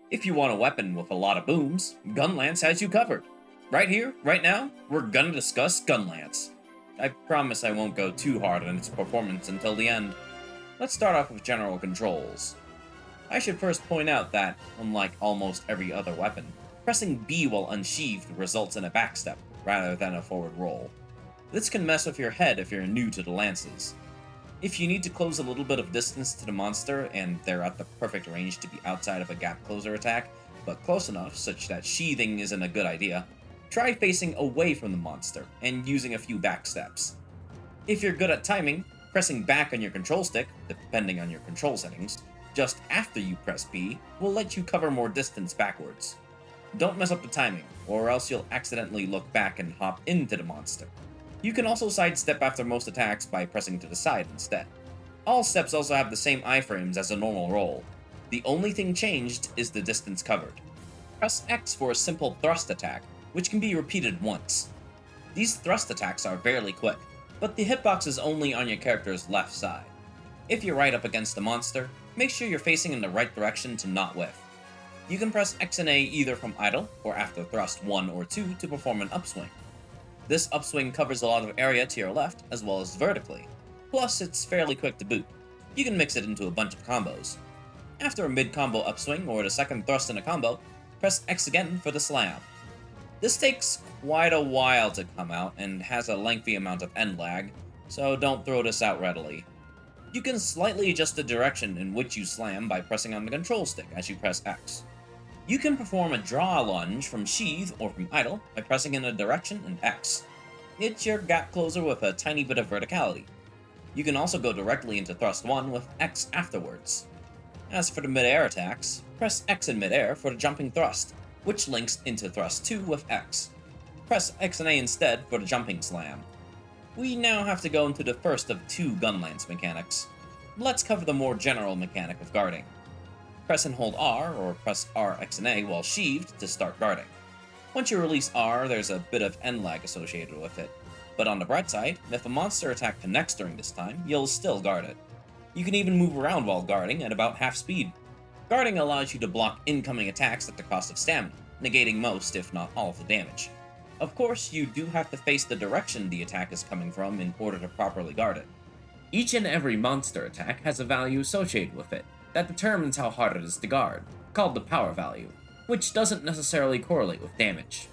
If you want a weapon with a lot of booms, Gunlance has you covered. Right here, right now, we're gonna discuss Gunlance. I promise I won't go too hard on its performance until the end. Let's start off with general controls. I should first point out that, unlike almost every other weapon, pressing B while unsheathed results in a backstep, rather than a forward roll. This can mess with your head if you're new to the lances. If you need to close a little bit of distance to the monster and they're at the perfect range to be outside of a gap closer attack, but close enough such that sheathing isn't a good idea, try facing away from the monster and using a few backsteps. If you're good at timing, pressing back on your control stick, depending on your control settings, just after you press B will let you cover more distance backwards. Don't mess up the timing, or else you'll accidentally look back and hop into the monster. You can also sidestep after most attacks by pressing to the side instead. All steps also have the same iframes as a normal roll. The only thing changed is the distance covered. Press X for a simple thrust attack, which can be repeated once. These thrust attacks are fairly quick, but the hitbox is only on your character's left side. If you're right up against the monster, make sure you're facing in the right direction to not whiff. You can press X and A either from idle or after thrust 1 or 2 to perform an upswing. This upswing covers a lot of area to your left as well as vertically, plus it's fairly quick to boot. You can mix it into a bunch of combos. After a mid-combo upswing or the second thrust in a combo, press X again for the slam. This takes quite a while to come out and has a lengthy amount of end lag, so don't throw this out readily. You can slightly adjust the direction in which you slam by pressing on the control stick as you press X. You can perform a draw lunge from sheath or from idle by pressing in a direction and X. It's your gap closer with a tiny bit of verticality. You can also go directly into thrust 1 with X afterwards. As for the mid-air attacks, press X in mid-air for the jumping thrust, which links into thrust 2 with X. Press X and A instead for the jumping slam. We now have to go into the first of two Gunlance mechanics. Let's cover the more general mechanic of guarding. Press and hold R, or press R, X, and A while sheathed to start guarding. Once you release R, there's a bit of end lag associated with it. But on the bright side, if a monster attack connects during this time, you'll still guard it. You can even move around while guarding at about half speed. Guarding allows you to block incoming attacks at the cost of stamina, negating most, if not all, of the damage. Of course, you do have to face the direction the attack is coming from in order to properly guard it. Each and every monster attack has a value associated with it that determines how hard it is to guard, called the power value, which doesn't necessarily correlate with damage.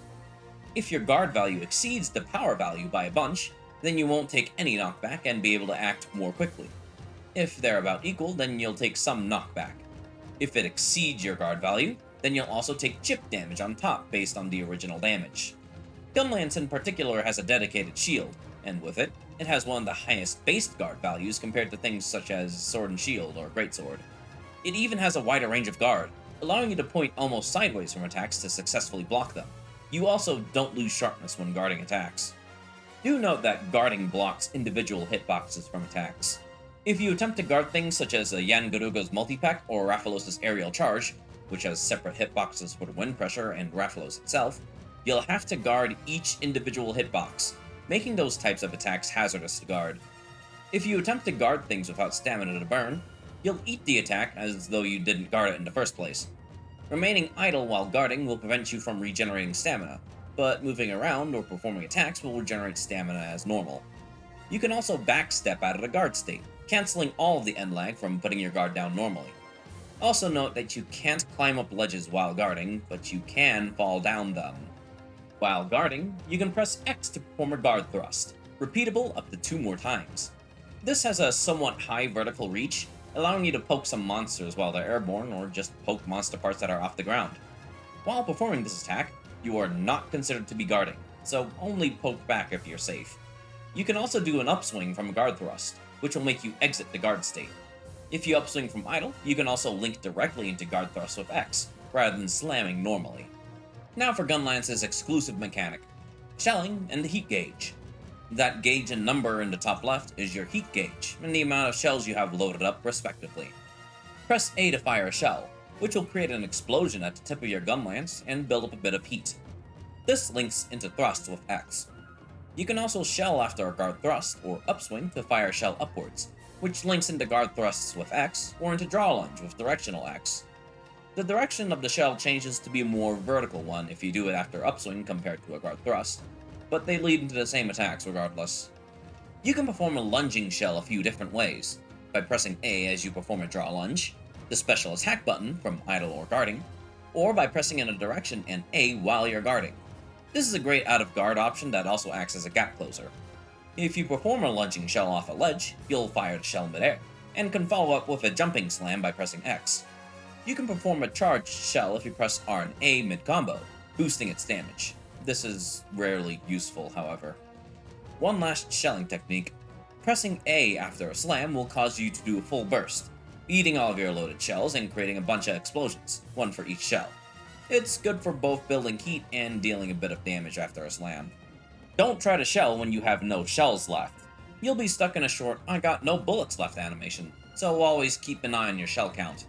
If your guard value exceeds the power value by a bunch, then you won't take any knockback and be able to act more quickly. If they're about equal, then you'll take some knockback. If it exceeds your guard value, then you'll also take chip damage on top based on the original damage. Gunlance in particular has a dedicated shield, and with it, it has one of the highest base guard values compared to things such as Sword and Shield or Greatsword. It even has a wider range of guard, allowing you to point almost sideways from attacks to successfully block them. You also don't lose sharpness when guarding attacks. Do note that guarding blocks individual hitboxes from attacks. If you attempt to guard things such as Yan Garuga's multi-pack or Rathalos' aerial charge, which has separate hitboxes for the wind pressure and Rathalos itself, you'll have to guard each individual hitbox, making those types of attacks hazardous to guard. If you attempt to guard things without stamina to burn, you'll eat the attack as though you didn't guard it in the first place. Remaining idle while guarding will prevent you from regenerating stamina, but moving around or performing attacks will regenerate stamina as normal. You can also backstep out of the guard state, cancelling all of the end lag from putting your guard down normally. Also note that you can't climb up ledges while guarding, but you can fall down them. While guarding, you can press X to perform a guard thrust, repeatable up to 2 more times. This has a somewhat high vertical reach, allowing you to poke some monsters while they're airborne or just poke monster parts that are off the ground. While performing this attack, you are not considered to be guarding, so only poke back if you're safe. You can also do an upswing from a guard thrust, which will make you exit the guard state. If you upswing from idle, you can also link directly into guard thrust with X, rather than slamming normally. Now for Gunlance's exclusive mechanic, shelling and the heat gauge. That gauge and number in the top left is your heat gauge, and the amount of shells you have loaded up respectively. Press A to fire a shell, which will create an explosion at the tip of your Gunlance and build up a bit of heat. This links into thrusts with X. You can also shell after a guard thrust or upswing to fire a shell upwards, which links into guard thrusts with X or into draw lunge with directional X. The direction of the shell changes to be a more vertical one if you do it after upswing compared to a guard thrust, but they lead into the same attacks regardless. You can perform a lunging shell a few different ways, by pressing A as you perform a draw lunge, the special attack button from idle or guarding, or by pressing in a direction and A while you're guarding. This is a great out of guard option that also acts as a gap closer. If you perform a lunging shell off a ledge, you'll fire the shell midair, and can follow up with a jumping slam by pressing X. You can perform a charged shell if you press R and A mid-combo, boosting its damage. This is rarely useful, however. One last shelling technique. Pressing A after a slam will cause you to do a full burst, eating all of your loaded shells and creating a bunch of explosions, one for each shell. It's good for both building heat and dealing a bit of damage after a slam. Don't try to shell when you have no shells left. You'll be stuck in a short "I got no bullets left" animation, so always keep an eye on your shell count.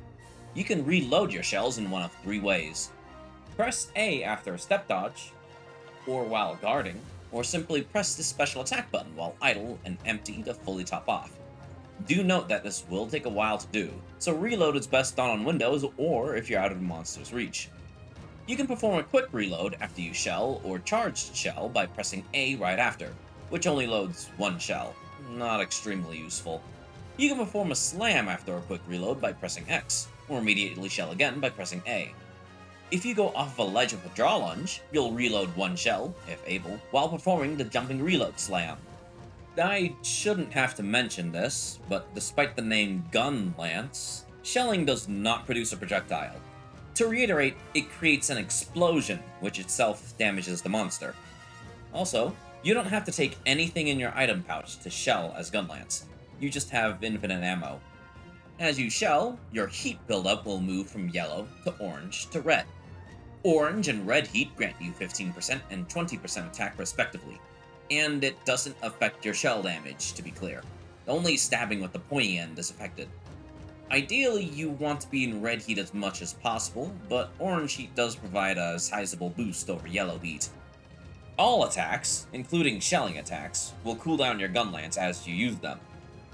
You can reload your shells in one of three ways. Press A after a step dodge, or while guarding, or simply press the special attack button while idle and empty to fully top off. Do note that this will take a while to do, so reload is best done on windows or if you're out of the monster's reach. You can perform a quick reload after you shell or charged shell by pressing A right after, which only loads one shell. Not extremely useful. You can perform a slam after a quick reload by pressing X, or immediately shell again by pressing A. If you go off of a ledge with a draw lunge, you'll reload one shell, if able, while performing the jumping reload slam. I shouldn't have to mention this, but despite the name Gunlance, shelling does not produce a projectile. To reiterate, it creates an explosion, which itself damages the monster. Also, you don't have to take anything in your item pouch to shell as Gunlance. You just have infinite ammo. As you shell, your heat buildup will move from yellow to orange to red. Orange and red heat grant you 15% and 20% attack respectively, and it doesn't affect your shell damage, to be clear. Only stabbing with the pointy end is affected. Ideally, you want to be in red heat as much as possible, but orange heat does provide a sizable boost over yellow heat. All attacks, including shelling attacks, will cool down your Gunlance as you use them.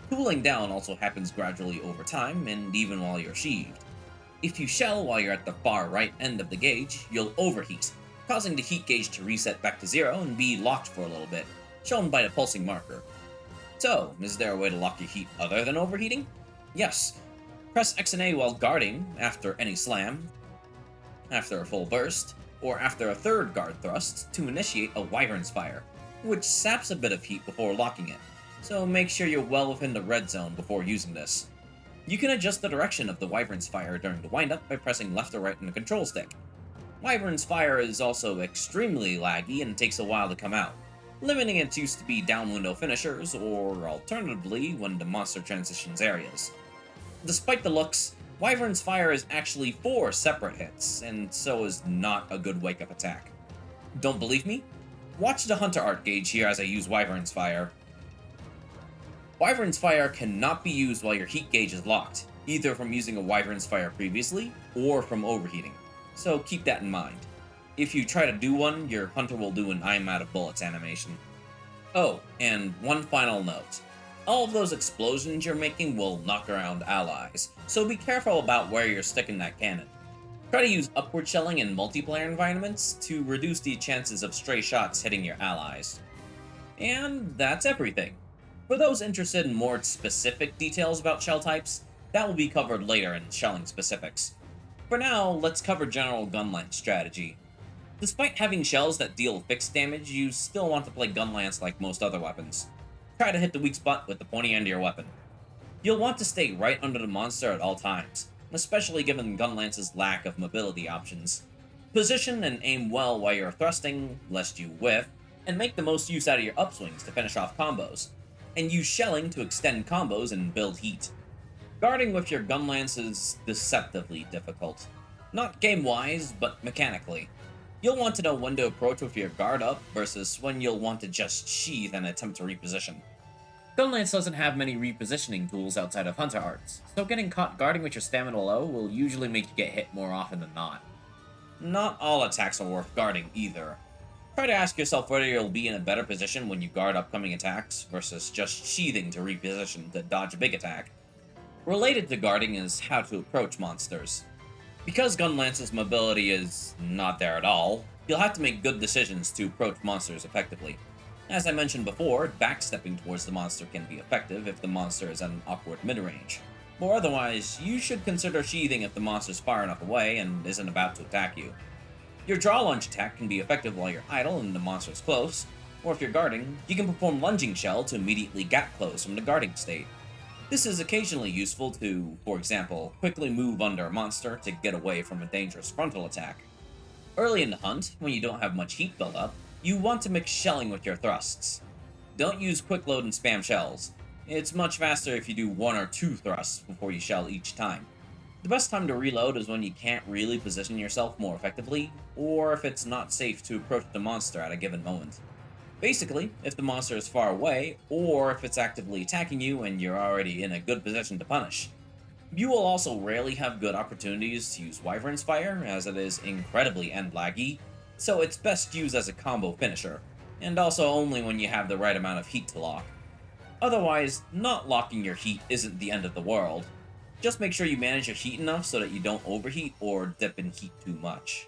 Cooling down also happens gradually over time, and even while you're sheathed. If you shell while you're at the far right end of the gauge, you'll overheat, causing the heat gauge to reset back to 0 and be locked for a little bit, shown by the pulsing marker. So, is there a way to lock your heat other than overheating? Yes. Press X and A while guarding, after any slam, after a full burst, or after a third guard thrust to initiate a Wyvern's Fire, which saps a bit of heat before locking it, so make sure you're well within the red zone before using this. You can adjust the direction of the Wyvern's Fire during the windup by pressing left or right on the control stick. Wyvern's Fire is also extremely laggy and takes a while to come out, limiting its use to be down window finishers or alternatively when the monster transitions areas. Despite the looks, Wyvern's Fire is actually 4 separate hits, and so is not a good wake-up attack. Don't believe me? Watch the Hunter art gauge here as I use Wyvern's Fire. Wyvern's Fire cannot be used while your heat gauge is locked, either from using a Wyvern's Fire previously, or from overheating, so keep that in mind. If you try to do one, your Hunter will do an I'm out of bullets animation. Oh, and one final note. All of those explosions you're making will knock around allies, so be careful about where you're sticking that cannon. Try to use upward shelling in multiplayer environments to reduce the chances of stray shots hitting your allies. And that's everything. For those interested in more specific details about shell types, that will be covered later in shelling specifics. For now, let's cover general Gunlance strategy. Despite having shells that deal fixed damage, you still want to play Gunlance like most other weapons. Try to hit the weak spot with the pointy end of your weapon. You'll want to stay right under the monster at all times, especially given Gunlance's lack of mobility options. Position and aim well while you're thrusting, lest you whiff, and make the most use out of your upswings to finish off combos, and use shelling to extend combos and build heat. Guarding with your Gunlance is deceptively difficult. Not game-wise, but mechanically. You'll want to know when to approach with your guard up versus when you'll want to just sheath and attempt to reposition. Gunlance doesn't have many repositioning tools outside of Hunter Arts, so getting caught guarding with your stamina low will usually make you get hit more often than not. Not all attacks are worth guarding either. Try to ask yourself whether you'll be in a better position when you guard upcoming attacks versus just sheathing to reposition to dodge a big attack. Related to guarding is how to approach monsters. Because Gunlance's mobility is not there at all, you'll have to make good decisions to approach monsters effectively. As I mentioned before, backstepping towards the monster can be effective if the monster is at an awkward mid-range. Or otherwise, you should consider sheathing if the monster's far enough away and isn't about to attack you. Your draw lunge attack can be effective while you're idle and the monster's close, or if you're guarding, you can perform lunging shell to immediately gap close from the guarding state. This is occasionally useful to, for example, quickly move under a monster to get away from a dangerous frontal attack. Early in the hunt, when you don't have much heat build up, you want to mix shelling with your thrusts. Don't use quick load and spam shells. It's much faster if you do 1 or 2 thrusts before you shell each time. The best time to reload is when you can't really position yourself more effectively, or if it's not safe to approach the monster at a given moment. Basically, if the monster is far away, or if it's actively attacking you and you're already in a good position to punish. You will also rarely have good opportunities to use Wyvern's Fire, as it is incredibly end laggy, so it's best used as a combo finisher, and also only when you have the right amount of heat to lock. Otherwise, not locking your heat isn't the end of the world. Just make sure you manage your heat enough so that you don't overheat or dip in heat too much.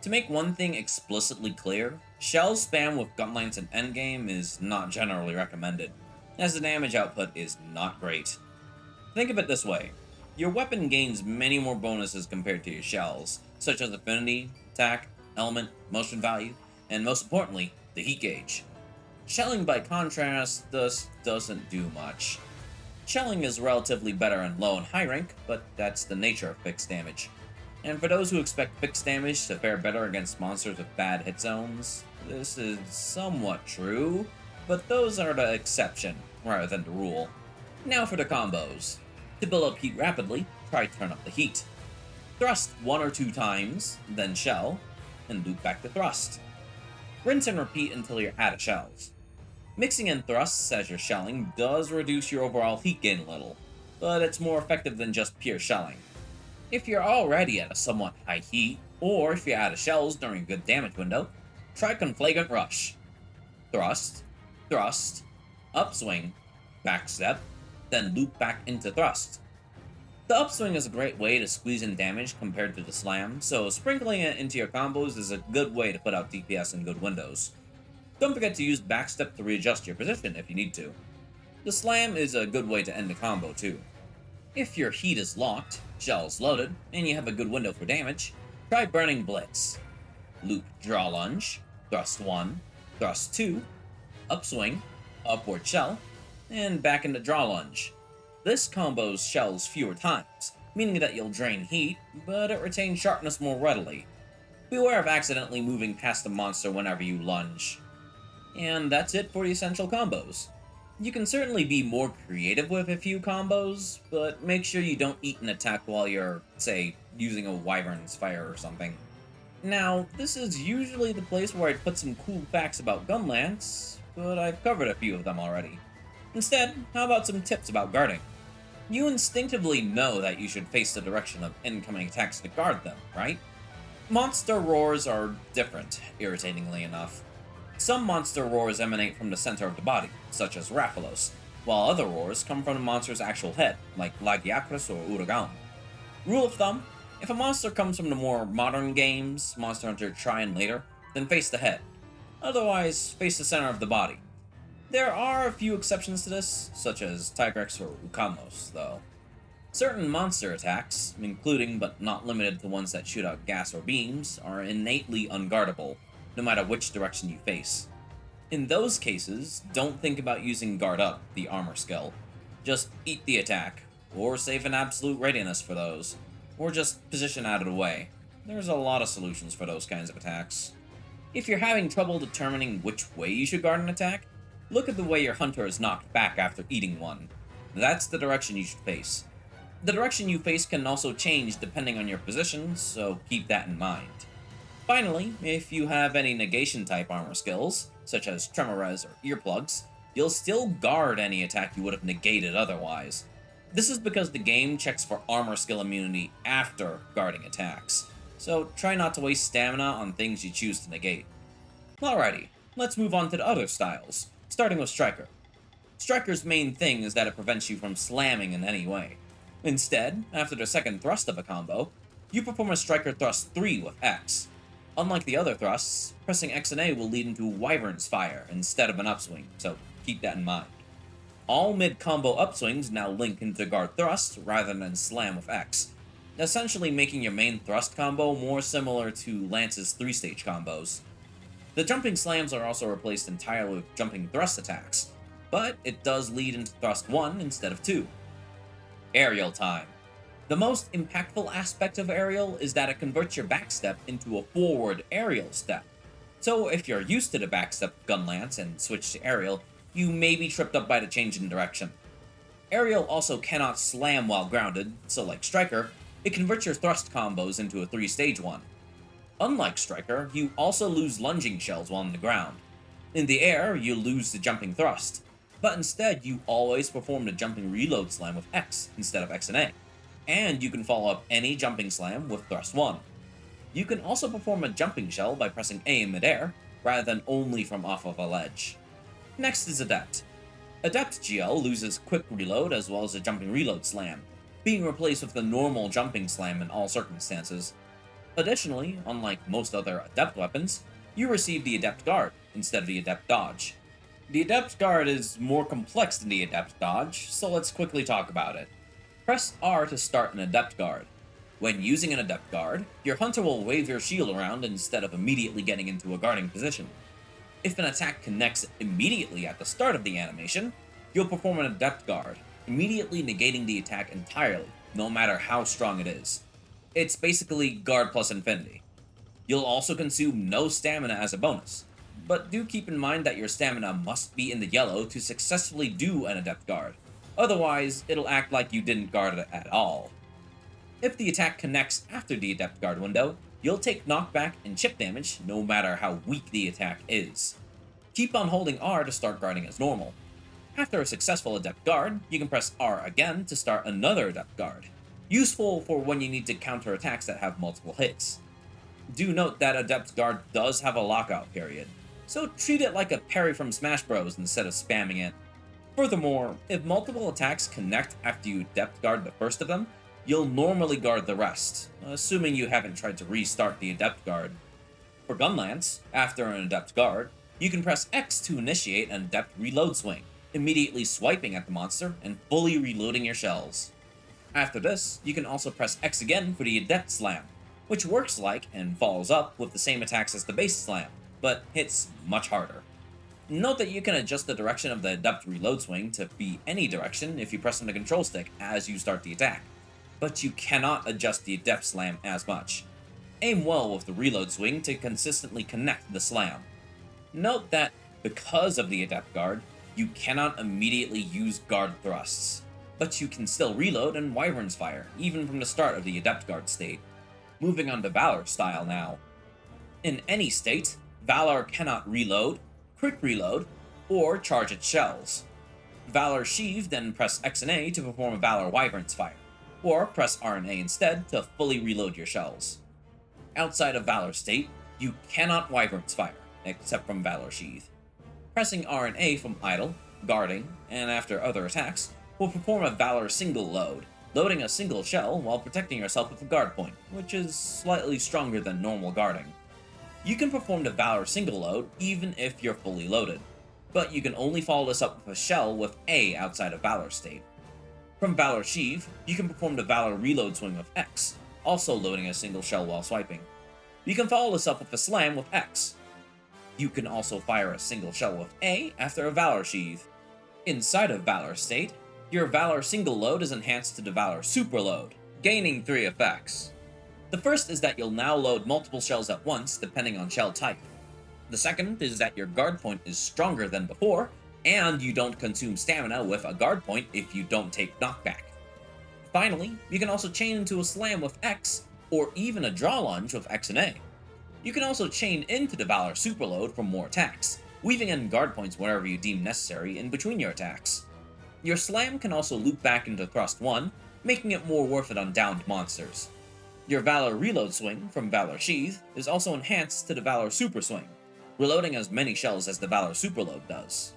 To make one thing explicitly clear, shell spam with Gunlance and Endgame is not generally recommended, as the damage output is not great. Think of it this way. Your weapon gains many more bonuses compared to your shells, such as affinity, attack, element, motion value, and most importantly, the heat gauge. Shelling, by contrast, thus doesn't do much. Shelling is relatively better in low and high rank, but that's the nature of fixed damage. And for those who expect fixed damage to fare better against monsters with bad hit zones, this is somewhat true, but those are the exception rather than the rule. Now for the combos. To build up heat rapidly, try to turn up the heat. Thrust 1 or 2 times, then shell, and loop back to thrust. Rinse and repeat until you're out of shells. Mixing in thrusts as you're shelling does reduce your overall heat gain a little, but it's more effective than just pure shelling. If you're already at a somewhat high heat, or if you're out of shells during a good damage window, try Conflagrant Rush. Thrust, thrust, upswing, backstep, then loop back into thrust. The upswing is a great way to squeeze in damage compared to the slam, so sprinkling it into your combos is a good way to put out DPS in good windows. Don't forget to use backstep to readjust your position if you need to. The slam is a good way to end the combo too. If your heat is locked, shells loaded, and you have a good window for damage, try Burning Blitz. Loop Draw Lunge, Thrust 1, Thrust 2, Upswing, Upward Shell, and back into Draw Lunge. This combos shells fewer times, meaning that you'll drain heat, but it retains sharpness more readily. Beware of accidentally moving past the monster whenever you lunge. And that's it for the essential combos. You can certainly be more creative with a few combos, but make sure you don't eat an attack while you're, say, using a Wyvern's Fire or something. Now, this is usually the place where I'd put some cool facts about Gunlance, but I've covered a few of them already. Instead, how about some tips about guarding? You instinctively know that you should face the direction of incoming attacks to guard them, right? Monster roars are different, irritatingly enough. Some monster roars emanate from the center of the body, such as Rathalos, while other roars come from the monster's actual head, like Lagiacrus or Uragan. Rule of thumb, if a monster comes from the more modern games, Monster Hunter Try and later, then face the head. Otherwise, face the center of the body. There are a few exceptions to this, such as Tigrex or Ukamos, though. Certain monster attacks, including but not limited to ones that shoot out gas or beams, are innately unguardable, no matter which direction you face. In those cases, don't think about using Guard Up, the armor skill. Just eat the attack, or save an absolute readiness for those, or just position out of the way. There's a lot of solutions for those kinds of attacks. If you're having trouble determining which way you should guard an attack, look at the way your hunter is knocked back after eating one. That's the direction you should face. The direction you face can also change depending on your position, so keep that in mind. Finally, if you have any negation type armor skills, such as Tremorez or Earplugs, you'll still guard any attack you would have negated otherwise. This is because the game checks for armor skill immunity after guarding attacks, so try not to waste stamina on things you choose to negate. Alrighty, let's move on to the other styles, starting with Striker. Striker's main thing is that it prevents you from slamming in any way. Instead, after the second thrust of a combo, You perform a Striker Thrust 3 with X. Unlike the other thrusts, pressing X and A will lead into Wyvern's Fire instead of an upswing, so keep that in mind. All mid-combo upswings now link into guard thrust rather than slam with X, essentially making your main thrust combo more similar to Lance's 3-stage combos. The jumping slams are also replaced entirely with jumping thrust attacks, but it does lead into thrust 1 instead of 2. Aerial time. The most impactful aspect of aerial is that it converts your backstep into a forward aerial step. So if you're used to the backstep Gunlance and switch to aerial, you may be tripped up by the change in direction. Aerial also cannot slam while grounded, so like Striker, it converts your thrust combos into a 3-stage one. Unlike Striker, you also lose lunging shells while on the ground. In the air, you lose the jumping thrust, but instead you always perform the jumping reload slam with X instead of X and A, and you can follow up any jumping slam with thrust 1. You can also perform a jumping shell by pressing A in midair, rather than only from off of a ledge. Next is Adept. Adept GL loses quick reload as well as a jumping reload slam, being replaced with the normal jumping slam in all circumstances. Additionally, unlike most other Adept weapons, you receive the Adept Guard instead of the Adept Dodge. The Adept Guard is more complex than the Adept Dodge, so let's quickly talk about it. Press R to start an Adept Guard. When using an Adept Guard, your hunter will wave your shield around instead of immediately getting into a guarding position. If an attack connects immediately at the start of the animation, you'll perform an Adept Guard, immediately negating the attack entirely, no matter how strong it is. It's basically Guard plus Infinity. You'll also consume no stamina as a bonus, but do keep in mind that your stamina must be in the yellow to successfully do an Adept Guard, otherwise it'll act like you didn't guard it at all. If the attack connects after the Adept Guard window, you'll take knockback and chip damage no matter how weak the attack is. Keep on holding R to start guarding as normal. After a successful Adept Guard, you can press R again to start another Adept Guard, useful for when you need to counter attacks that have multiple hits. Do note that Adept Guard does have a lockout period, so treat it like a parry from Smash Bros instead of spamming it. Furthermore, if multiple attacks connect after you Adept Guard the first of them, you'll normally guard the rest, assuming you haven't tried to restart the Adept Guard. For Gunlance, after an Adept Guard, you can press X to initiate an Adept Reload Swing, immediately swiping at the monster and fully reloading your shells. After this, you can also press X again for the Adept Slam, which works like and follows up with the same attacks as the base slam, but hits much harder. Note that you can adjust the direction of the Adept Reload Swing to be any direction if you press on the control stick as you start the attack, but you cannot adjust the Adept Slam as much. Aim well with the Reload Swing to consistently connect the slam. Note that because of the Adept Guard, you cannot immediately use guard thrusts, but you can still reload and Wyvern's Fire, even from the start of the Adept Guard state. Moving on to Valor style now. In any state, Valor cannot reload, quick reload, or charge its shells. Valor Sheath, then press X and A to perform a Valor Wyvern's Fire, or press R and A instead to fully reload your shells. Outside of Valor state, you cannot Wyvern's Fire, except from Valor Sheath. Pressing R and A from idle, guarding, and after other attacks will perform a Valor single load, loading a single shell while protecting yourself with a guard point, which is slightly stronger than normal guarding. You can perform the Valor single load even if you're fully loaded, but you can only follow this up with a shell with A outside of Valor state. From Valor Sheath, you can perform the Valor reload swing with X, also loading a single shell while swiping. You can follow this up with a slam with X. You can also fire a single shell with A after a Valor Sheath. Inside of Valor state, your Valor single load is enhanced to the Valor super load, gaining 3 effects. The first is that you'll now load multiple shells at once depending on shell type. The second is that your guard point is stronger than before, and you don't consume stamina with a guard point if you don't take knockback. Finally, you can also chain into a slam with X, or even a draw lunge with X and A. You can also chain into the Valor Superload for more attacks, weaving in guard points wherever you deem necessary in between your attacks. Your slam can also loop back into Thrust 1, making it more worth it on downed monsters. Your Valor Reload Swing from Valor Sheath is also enhanced to the Valor Super Swing, reloading as many shells as the Valor Superload does.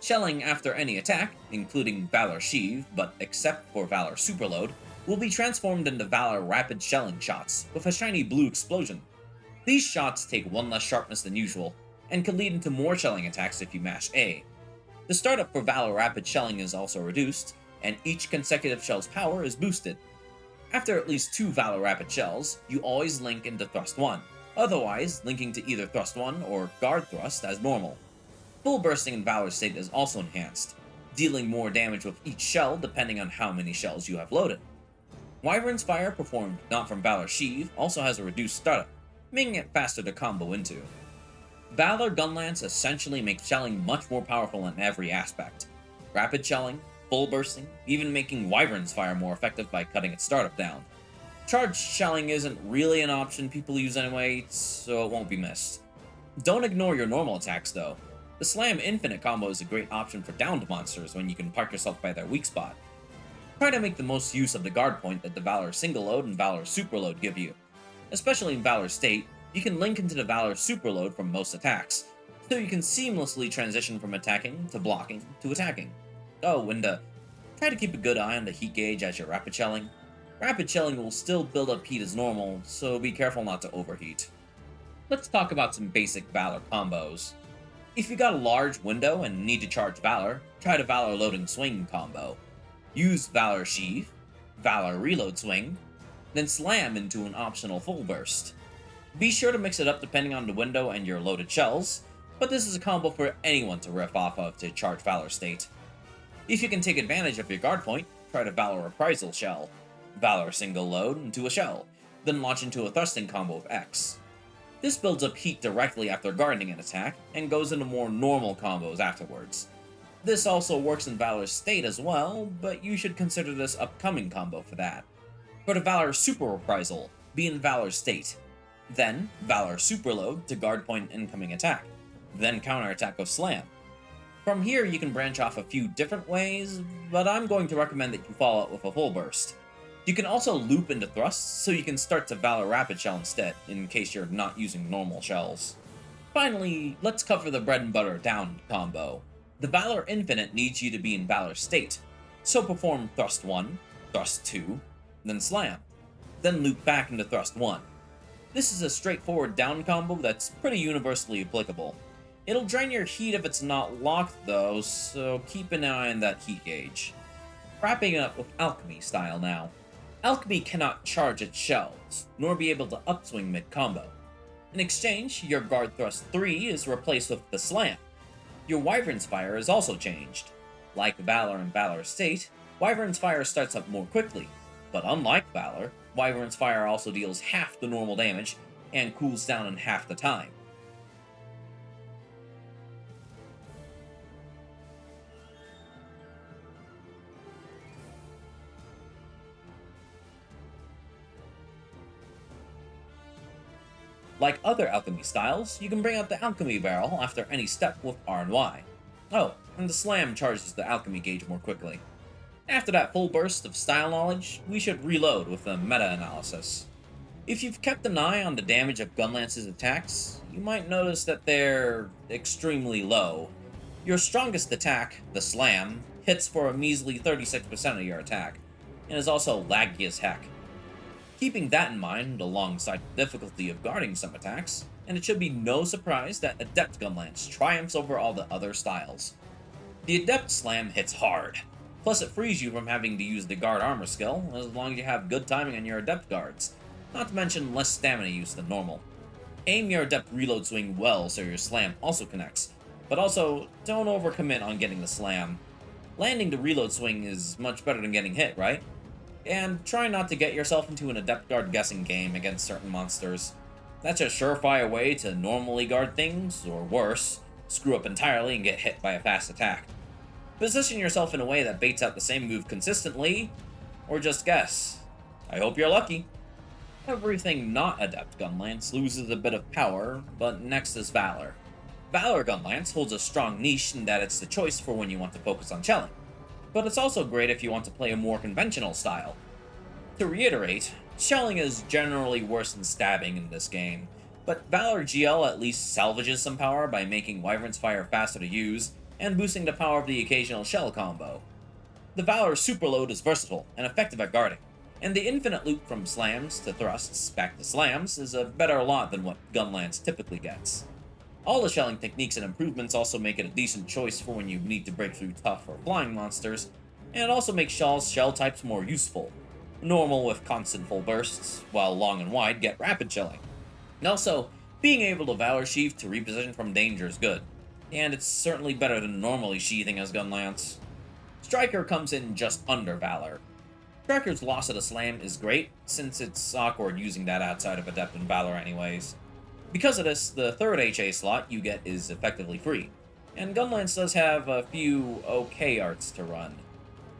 Shelling after any attack, including Valor Sheath, but except for Valor Superload, will be transformed into Valor rapid shelling shots with a shiny blue explosion. These shots take one less sharpness than usual, and can lead into more shelling attacks if you mash A. The startup for Valor rapid shelling is also reduced, and each consecutive shell's power is boosted. After at least 2 Valor rapid shells, you always link into Thrust 1, otherwise linking to either Thrust 1 or Guard Thrust as normal. Full bursting in Valor state is also enhanced, dealing more damage with each shell depending on how many shells you have loaded. Wyvern's Fire performed not from Valor Sheave also has a reduced startup, making it faster to combo into. Valor Gunlance essentially makes shelling much more powerful in every aspect. Rapid shelling, full bursting, even making Wyvern's Fire more effective by cutting its startup down. Charged shelling isn't really an option people use anyway, so it won't be missed. Don't ignore your normal attacks though. The Slam Infinite combo is a great option for downed monsters when you can park yourself by their weak spot. Try to make the most use of the guard point that the Valor Single Load and Valor Super Load give you. Especially in Valor State, you can link into the Valor Super Load from most attacks, so you can seamlessly transition from attacking to blocking to attacking. Oh, and try to keep a good eye on the heat gauge as you're rapid shelling. Rapid shelling will still build up heat as normal, so be careful not to overheat. Let's talk about some basic Valor combos. If you got a large window and need to charge Valor, try the Valor Loading Swing combo. Use Valor Sheave, Valor Reload Swing, then slam into an optional full burst. Be sure to mix it up depending on the window and your loaded shells, but this is a combo for anyone to riff off of to charge Valor state. If you can take advantage of your guard point, try the Valor Reprisal Shell. Valor Single Load into a shell, then launch into a thrusting combo with X. This builds up heat directly after guarding an attack, and goes into more normal combos afterwards. This also works in Valor State as well, but you should consider this upcoming combo for that. For the Valor Super Reprisal, be in Valor State. Then, Valor Superload to guard point an incoming attack. Then counterattack with Slam. From here you can branch off a few different ways, but I'm going to recommend that you follow it with a full burst. You can also loop into thrusts, so you can start to Valor Rapid Shell instead, in case you're not using normal shells. Finally, let's cover the bread and butter down combo. The Valor Infinite needs you to be in Valor State, so perform Thrust 1, Thrust 2, then Slam, then loop back into Thrust 1. This is a straightforward down combo that's pretty universally applicable. It'll drain your heat if it's not locked though, so keep an eye on that heat gauge. Wrapping it up with Alchemy style now. Alchemy cannot charge its shells, nor be able to upswing mid-combo. In exchange, your Guard Thrust 3 is replaced with the Slam. Your Wyvern's Fire is also changed. Like Valor and Valor State, Wyvern's Fire starts up more quickly, but unlike Valor, Wyvern's Fire also deals half the normal damage and cools down in half the time. Like other Alchemy styles, you can bring out the Alchemy barrel after any step with R and Y. Oh, and the Slam charges the Alchemy gauge more quickly. After that full burst of style knowledge, we should reload with a meta-analysis. If you've kept an eye on the damage of Gunlance's attacks, you might notice that they're extremely low. Your strongest attack, the Slam, hits for a measly 36% of your attack, and is also laggy as heck. Keeping that in mind, alongside the difficulty of guarding some attacks, and it should be no surprise that Adept Gunlance triumphs over all the other styles. The Adept Slam hits hard, plus it frees you from having to use the guard armor skill, as long as you have good timing on your Adept guards, not to mention less stamina use than normal. Aim your Adept reload swing well so your Slam also connects, but also don't overcommit on getting the Slam. Landing the reload swing is much better than getting hit, right? And try not to get yourself into an Adept Guard guessing game against certain monsters. That's a surefire way to normally guard things, or worse, screw up entirely and get hit by a fast attack. Position yourself in a way that baits out the same move consistently, or just guess. I hope you're lucky. Everything not Adept Gunlance loses a bit of power, but next is Valor. Valor Gunlance holds a strong niche in that it's the choice for when you want to focus on shelling, but it's also great if you want to play a more conventional style. To reiterate, shelling is generally worse than stabbing in this game, but Valor GL at least salvages some power by making Wyvern's Fire faster to use, and boosting the power of the occasional shell combo. The Valor Superload is versatile and effective at guarding, And the infinite loop from slams to thrusts back to slams is a better lot than what Gunlance typically gets. All the shelling techniques and improvements also make it a decent choice for when you need to break through tough or flying monsters, and it also makes Shell's shell types more useful. Normal with constant full bursts, while long and wide get rapid shelling. And also, being able to Valor Sheath to reposition from danger is good, and it's certainly better than normally sheathing as Gunlance. Striker comes in just under Valor. Striker's loss at a slam is great, since it's awkward using that outside of Adept and Valor anyways. Because of this, the third HA slot you get is effectively free, and Gunlance does have a few okay arts to run.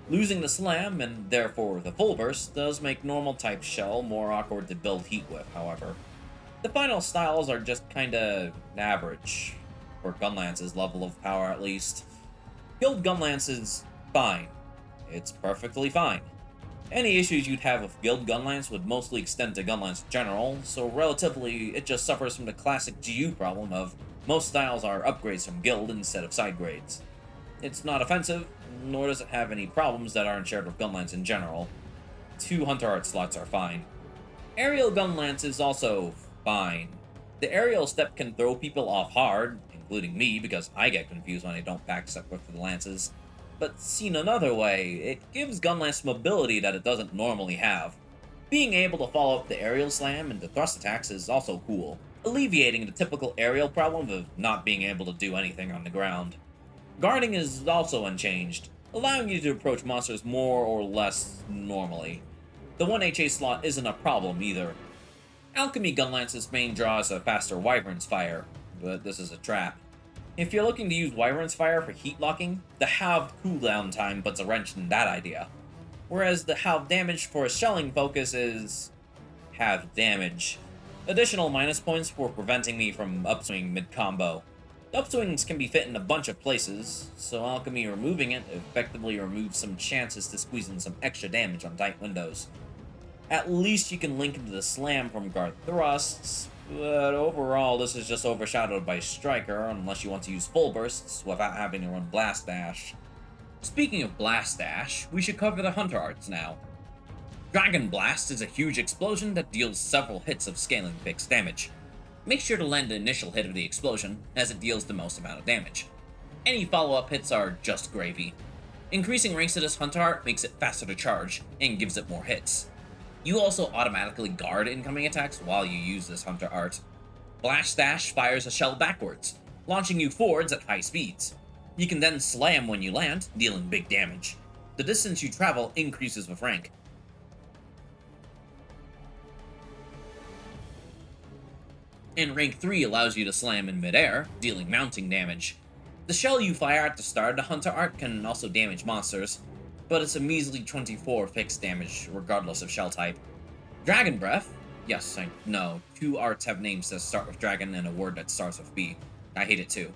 Losing the slam, and therefore the full burst, does make normal type shell more awkward to build heat with, however. The final styles are just kinda average, for Gunlance's level of power at least. Guild Gunlance is fine. It's perfectly fine. Any issues you'd have with Guild Gunlance would mostly extend to Gunlance in general, so relatively it just suffers from the classic GU problem of most styles are upgrades from Guild instead of side grades. It's not offensive, nor does it have any problems that aren't shared with Gunlance in general. 2 Hunter Art slots are fine. Aerial Gunlance is also fine. The aerial step can throw people off hard, including me because I get confused when I don't backstep with the lances. But seen another way, it gives Gunlance mobility that it doesn't normally have. Being able to follow up the aerial slam into thrust attacks is also cool, alleviating the typical aerial problem of not being able to do anything on the ground. Guarding is also unchanged, allowing you to approach monsters more or less normally. The 1 HA slot isn't a problem either. Alchemy Gunlance's main draw is a faster Wyvern's Fire, but this is a trap. If you're looking to use Wyvern's Fire for heat locking, the halved cooldown time puts a wrench in that idea. Whereas the halved damage for a shelling focus is halved damage. Additional minus points for preventing me from upswing mid-combo. Upswings can be fit in a bunch of places, so Alchemy removing it effectively removes some chances to squeeze in some extra damage on tight windows. At least you can link into the slam from guard thrusts, but overall this is just overshadowed by Striker unless you want to use full bursts without having to run Blast Dash. Speaking of Blast Dash, we should cover the Hunter Arts now. Dragon Blast is a huge explosion that deals several hits of scaling fixed damage. Make sure to land the initial hit of the explosion, as it deals the most amount of damage. Any follow-up hits are just gravy. Increasing ranks of this Hunter Art makes it faster to charge, and gives it more hits. You also automatically guard incoming attacks while you use this Hunter Art. Blast Dash fires a shell backwards, launching you forwards at high speeds. You can then slam when you land, dealing big damage. The distance you travel increases with rank. And rank 3 allows you to slam in midair, dealing mounting damage. The shell you fire at the start of the Hunter Art can also damage monsters, but it's a measly 24 fixed damage regardless of shell type. Dragon Breath, yes, I know, 2 arts have names that start with dragon and a word that starts with B. I hate it too.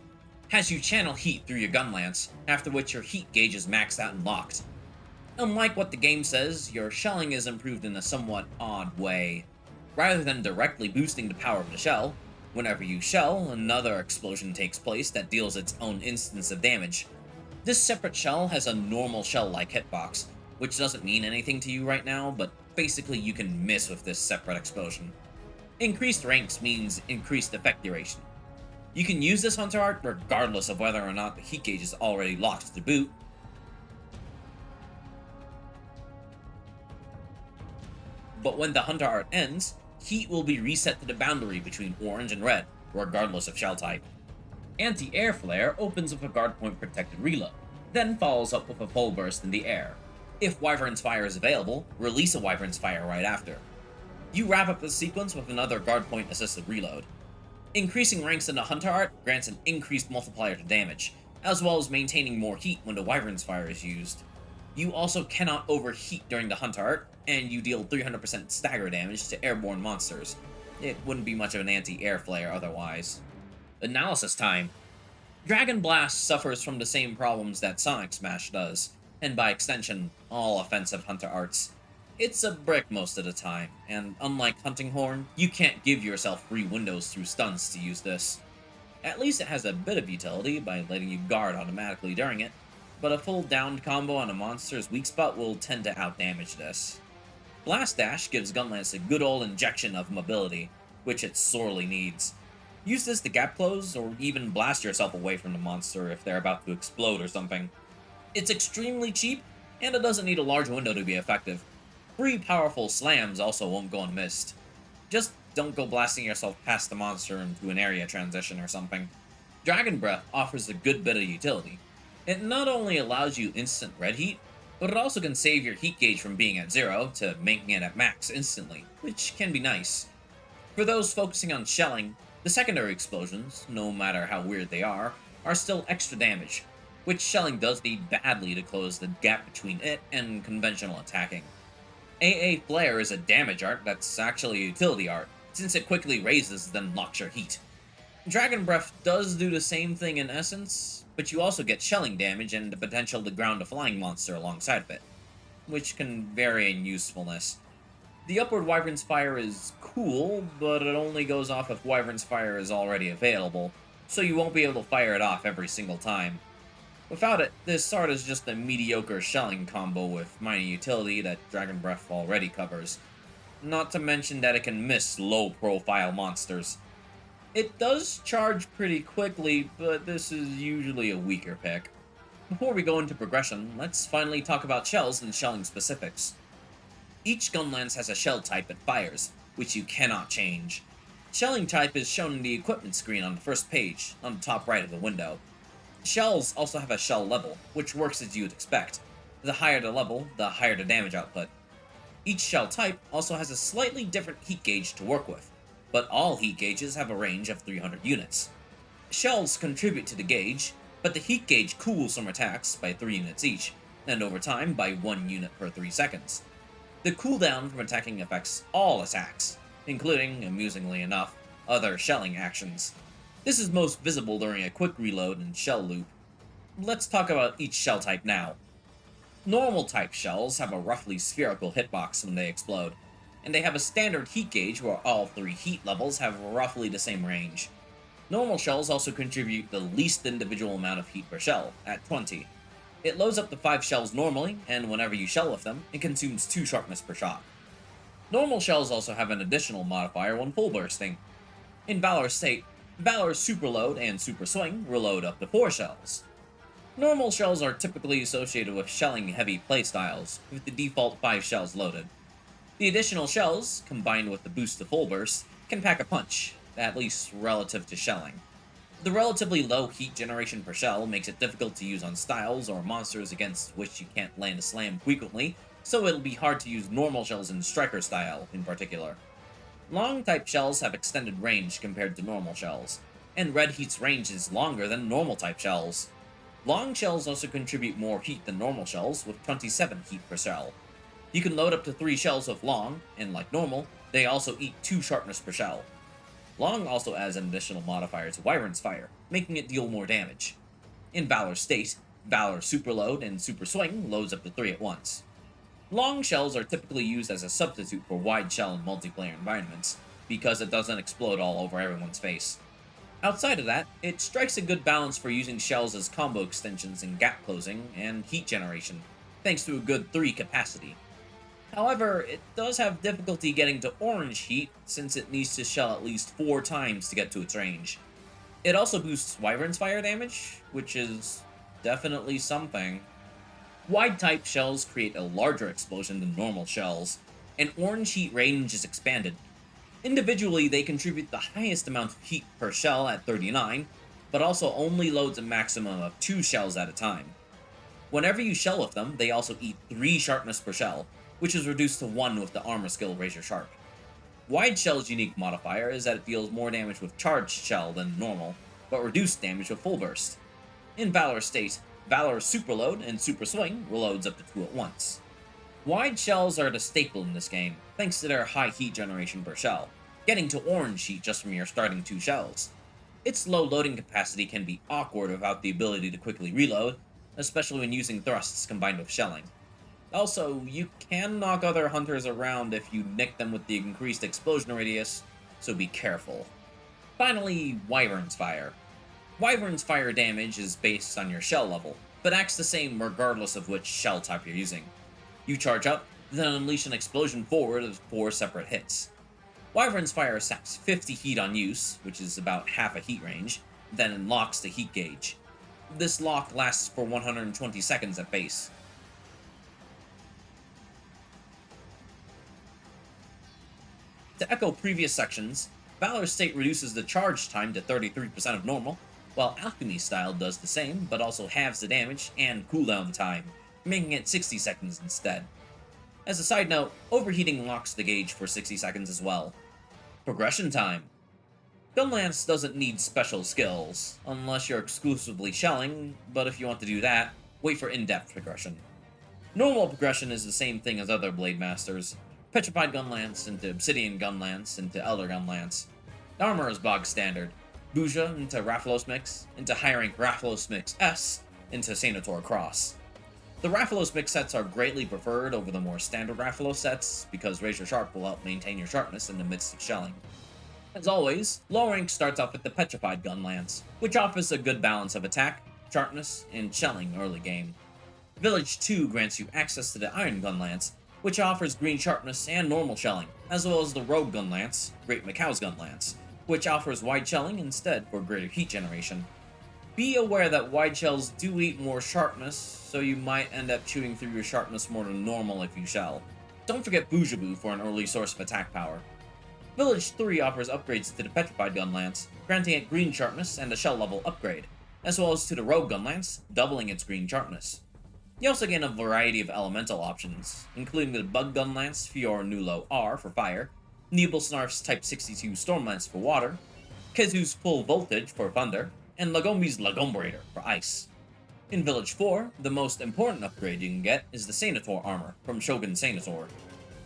Has you channel heat through your Gunlance, after which your heat gauge is maxed out and locked. Unlike what the game says, your shelling is improved in a somewhat odd way. Rather than directly boosting the power of the shell, whenever you shell, another explosion takes place that deals its own instance of damage. This separate shell has a normal shell-like hitbox, which doesn't mean anything to you right now, but basically you can miss with this separate explosion. Increased ranks means increased effect duration. You can use this Hunter Art regardless of whether or not the heat gauge is already locked to boot. But when the Hunter Art ends, heat will be reset to the boundary between orange and red, regardless of shell type. Anti-Air Flare opens with a guard point protected reload, then follows up with a full burst in the air. If Wyvern's Fire is available, release a Wyvern's Fire right after. You wrap up the sequence with another guard point assisted reload. Increasing ranks in the Hunter Art grants an increased multiplier to damage, as well as maintaining more heat when the Wyvern's Fire is used. You also cannot overheat during the Hunter Art, and you deal 300% stagger damage to airborne monsters. It wouldn't be much of an anti-air flare otherwise. Analysis time. Dragon Blast suffers from the same problems that Sonic Smash does, and by extension, all offensive Hunter Arts. It's a brick most of the time, and unlike Hunting Horn, you can't give yourself free windows through stunts to use this. At least it has a bit of utility by letting you guard automatically during it, but a full downed combo on a monster's weak spot will tend to outdamage this. Blast Dash gives Gunlance a good old injection of mobility, which it sorely needs. Use this to gap close, or even blast yourself away from the monster if they're about to explode or something. It's extremely cheap, and it doesn't need a large window to be effective. 3 powerful slams also won't go unmissed. Just don't go blasting yourself past the monster into an area transition or something. Dragon Breath offers a good bit of utility. It not only allows you instant red heat, but it also can save your heat gauge from being at 0 to making it at max instantly, which can be nice. For those focusing on shelling, the secondary explosions, no matter how weird they are still extra damage, which shelling does need badly to close the gap between it and conventional attacking. AA Flare is a damage art that's actually a utility art, since it quickly raises then locks your heat. Dragon Breath does do the same thing in essence, but you also get shelling damage and the potential to ground a flying monster alongside of it, which can vary in usefulness. The Upward Wyvern's Fire is cool, but it only goes off if Wyvern's Fire is already available, so you won't be able to fire it off every single time. Without it, this art is just a mediocre shelling combo with minor utility that Dragon Breath already covers. Not to mention that it can miss low-profile monsters. It does charge pretty quickly, but this is usually a weaker pick. Before we go into progression, let's finally talk about shells and shelling specifics. Each Gunlance has a shell type it fires, which you cannot change. Shelling type is shown in the equipment screen on the first page, on the top right of the window. Shells also have a shell level, which works as you would expect. The higher the level, the higher the damage output. Each shell type also has a slightly different heat gauge to work with, but all heat gauges have a range of 300 units. Shells contribute to the gauge, but the heat gauge cools from attacks by 3 units each, and over time by 1 unit per 3 seconds. The cooldown from attacking affects all attacks, including, amusingly enough, other shelling actions. This is most visible during a quick reload and shell loop. Let's talk about each shell type now. Normal type shells have a roughly spherical hitbox when they explode, and they have a standard heat gauge where all 3 heat levels have roughly the same range. Normal shells also contribute the least individual amount of heat per shell, at 20. It loads up to 5 shells normally, and whenever you shell with them, it consumes 2 sharpness per shot. Normal shells also have an additional modifier when full bursting. In Valor state, Valor Superload and Super Swing reload up to 4 shells. Normal shells are typically associated with shelling heavy playstyles, with the default 5 shells loaded. The additional shells, combined with the boost to full burst, can pack a punch, at least relative to shelling. The relatively low heat generation per shell makes it difficult to use on styles or monsters against which you can't land a slam frequently, so it'll be hard to use normal shells in Striker style in particular. Long type shells have extended range compared to normal shells, and Red Heat's range is longer than normal type shells. Long shells also contribute more heat than normal shells, with 27 heat per shell. You can load up to 3 shells with Long, and like normal, they also eat 2 sharpness per shell. Long also adds an additional modifier to Wyvern's Fire, making it deal more damage. In Valor state, Valor Superload and Super Swing loads up to 3 at once. Long shells are typically used as a substitute for wide shell in multiplayer environments, because it doesn't explode all over everyone's face. Outside of that, it strikes a good balance for using shells as combo extensions in gap closing and heat generation, thanks to a good 3 capacity. However, it does have difficulty getting to orange heat since it needs to shell at least 4 times to get to its range. It also boosts Wyvern's Fire damage, which is definitely something. Wide type shells create a larger explosion than normal shells, and orange heat range is expanded. Individually, they contribute the highest amount of heat per shell at 39, but also only loads a maximum of 2 shells at a time. Whenever you shell with them, they also eat 3 sharpness per shell, which is reduced to 1 with the armor skill Razor Sharp. Wide Shell's unique modifier is that it deals more damage with charged shell than normal, but reduced damage with full burst. In Valor state, Valor Superload and Super Swing reloads up to 2 at once. Wide shells are the staple in this game, thanks to their high heat generation per shell, getting to orange heat just from your starting 2 shells. Its low loading capacity can be awkward without the ability to quickly reload, especially when using thrusts combined with shelling. Also, you can knock other hunters around if you nick them with the increased explosion radius, so be careful. Finally, Wyvern's Fire. Wyvern's Fire damage is based on your shell level, but acts the same regardless of which shell type you're using. You charge up, then unleash an explosion forward of 4 separate hits. Wyvern's Fire sacks 50 heat on use, which is about half a heat range, then unlocks the heat gauge. This lock lasts for 120 seconds at base. To echo previous sections, Valor's state reduces the charge time to 33% of normal, while Alchemy's style does the same, but also halves the damage and cooldown time, making it 60 seconds instead. As a side note, overheating locks the gauge for 60 seconds as well. Progression time. Gunlance doesn't need special skills, unless you're exclusively shelling, but if you want to do that, wait for in-depth progression. Normal progression is the same thing as other Blade Masters. Petrified Gunlance into Obsidian Gunlance into Elder Gunlance. Armor is bog standard. Buja into Rathalos Mix, into high rank Rathalos Mix S, into Senator Cross. The Rathalos Mix sets are greatly preferred over the more standard Rathalos sets, because Razor Sharp will help maintain your sharpness in the midst of shelling. As always, low rank starts off with the Petrified Gunlance, which offers a good balance of attack, sharpness, and shelling early game. Village 2 grants you access to the Iron Gunlance, which offers green sharpness and normal shelling, as well as the Rogue Gunlance, Great Macau's Gunlance, which offers wide shelling instead for greater heat generation. Be aware that wide shells do eat more sharpness, so you might end up chewing through your sharpness more than normal if you shell. Don't forget Bujaboo for an early source of attack power. Village 3 offers upgrades to the Petrified Gunlance, granting it green sharpness and a shell level upgrade, as well as to the Rogue Gunlance, doubling its green sharpness. You also gain a variety of elemental options, including the Bug Gunlance Fior Nulo R for fire, Nebulsnarf's Type 62 Stormlance for water, Kezu's Full Voltage for thunder, and Lagombi's Lagombrator for ice. In Village 4, the most important upgrade you can get is the Senator armor from Shogun Senator.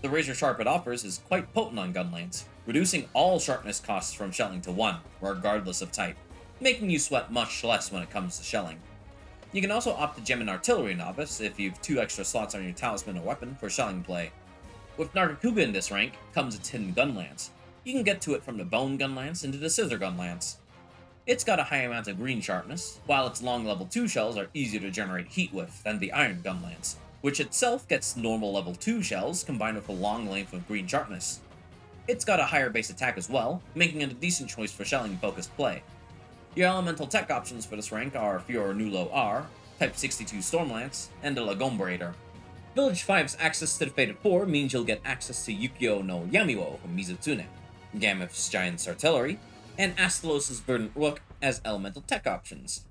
The Razor Sharp it offers is quite potent on Gunlance, reducing all sharpness costs from shelling to 1, regardless of type, making you sweat much less when it comes to shelling. You can also opt to gem an Artillery Novice if you have 2 extra slots on your talisman or weapon for shelling play. With Nargacuga in this rank comes its hidden Gunlance. You can get to it from the Bone Gunlance into the Scissor Gunlance. It's got a high amount of green sharpness, while its long level 2 shells are easier to generate heat with than the Iron Gunlance, which itself gets normal level 2 shells combined with a long length of green sharpness. It's got a higher base attack as well, making it a decent choice for shelling focused play. Your elemental tech options for this rank are Fior Nulo R, Type 62 Stormlance, and a Lagombrator. Village 5's access to the Fated 4 means you'll get access to Yukio no Yamiwo from Mizutsune, Gameth's Giant's Artillery, and Astalos' Verdant Rook as elemental tech options.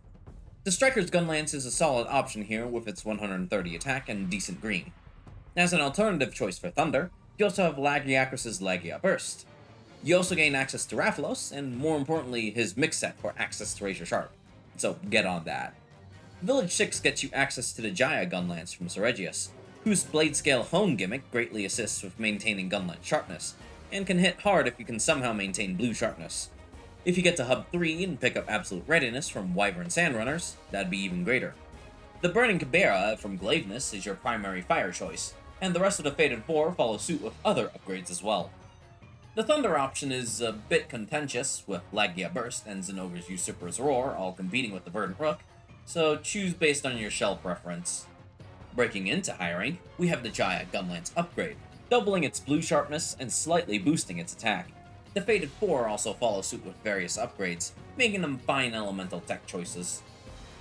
The Striker's Gunlance is a solid option here with its 130 attack and decent green. As an alternative choice for Thunder, you also have Lagiacrus' Lagia Burst. You also gain access to Rathalos, and more importantly, his mix set for access to Razor Sharp, so get on that. Village 6 gets you access to the Jaya Gunlance from Seregius, whose Blade Scale Hone gimmick greatly assists with maintaining Gunlance sharpness, and can hit hard if you can somehow maintain blue sharpness. If you get to Hub 3 and pick up Absolute Readiness from Wyvern Sandrunners, that'd be even greater. The Burning Cabera from Glaveness is your primary fire choice, and the rest of the Fated 4 follow suit with other upgrades as well. The Thunder option is a bit contentious, with Lagia Burst and Zenover's Usurper's Roar all competing with the Verdant Rook, so choose based on your shell preference. Breaking into high rank, we have the Jaya Gunlance upgrade, doubling its blue sharpness and slightly boosting its attack. The Fated 4 also follow suit with various upgrades, making them fine elemental tech choices.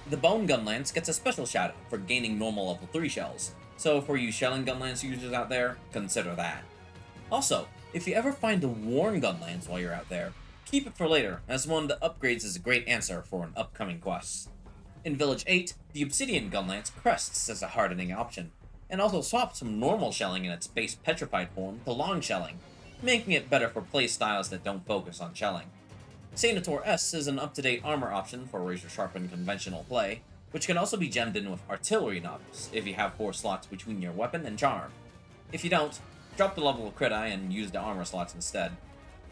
The Bone Gunlance gets a special shout-out for gaining normal level 3 shells, so for you shelling Gunlance users out there, consider that. Also, if you ever find a Worn Gunlance while you're out there, keep it for later, as one of the upgrades is a great answer for an upcoming quest. In Village 8, the Obsidian Gunlance crests as a hardening option, and also swaps from normal shelling in its base petrified form to long shelling, making it better for playstyles that don't focus on shelling. Senator S is an up-to-date armor option for Razor Sharp and conventional play, which can also be gemmed in with Artillery Novice if you have 4 slots between your weapon and charm. If you don't, drop the level of crit eye and use the armor slots instead.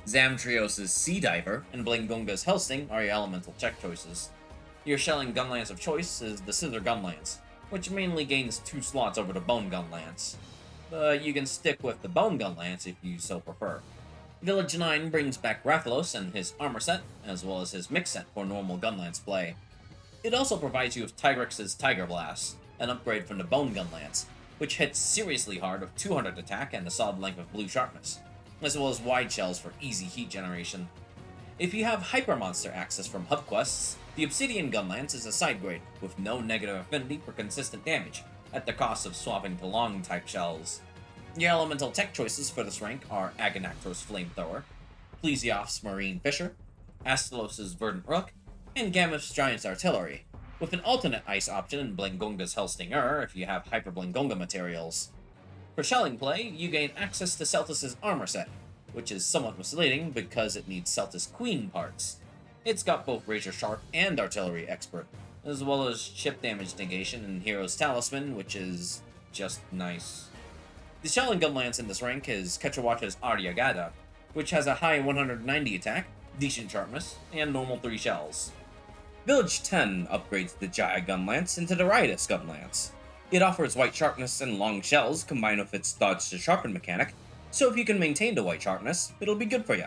Zamtrios' Sea Diver and Blangonga's Helsting are your elemental check choices. Your shelling Gunlance of choice is the Scissor Gunlance, which mainly gains 2 slots over the Bone Gunlance, but you can stick with the Bone Gunlance if you so prefer. Village 9 brings back Rathalos and his armor set, as well as his mix set for normal Gunlance play. It also provides you with Tigrex' Tiger Blast, an upgrade from the Bone Gunlance, which hits seriously hard with 200 attack and a solid length of blue sharpness, as well as wide shells for easy heat generation. If you have Hyper Monster access from hub quests, the Obsidian Gunlance is a side grade with no negative affinity for consistent damage, at the cost of swapping to long type shells. Your elemental tech choices for this rank are Agonactor's Flamethrower, Plesioff's Marine Fisher, Astalos' Verdant Rook, and Gameth's Giant's Artillery, with an alternate ice option in Blangonga's Hellstinger if you have Hyper Blangonga materials. For shelling play, you gain access to Celtis' armor set, which is somewhat misleading because it needs Celtis Queen parts. It's got both Razor Sharp and Artillery Expert, as well as chip damage negation and Hero's Talisman, which is just nice. The shelling gunlance in this rank is Quetzalcoatl's Arriagada, which has a high 190 attack, decent sharpness, and normal 3 shells. Village 10 upgrades the Jaya Gunlance into the Riotous Gunlance. It offers white sharpness and long shells combined with its dodge to sharpen mechanic, so if you can maintain the white sharpness, it'll be good for ya.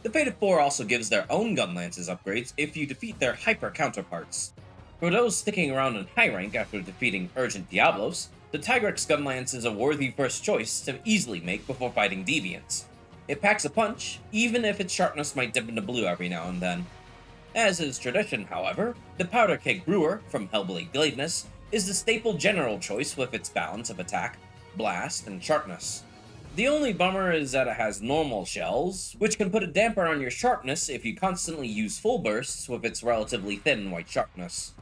The Fated 4 also gives their own Gunlances upgrades if you defeat their hyper counterparts. For those sticking around in high rank after defeating Urgent Diablos, the Tigrex Gunlance is a worthy first choice to easily make before fighting Deviants. It packs a punch, even if its sharpness might dip into blue every now and then. As is tradition, however, the Powder Keg Brewer from Hellblade Glaveness is the staple general choice with its balance of attack, blast, and sharpness. The only bummer is that it has normal shells, which can put a damper on your sharpness if you constantly use full bursts with its relatively thin white sharpness.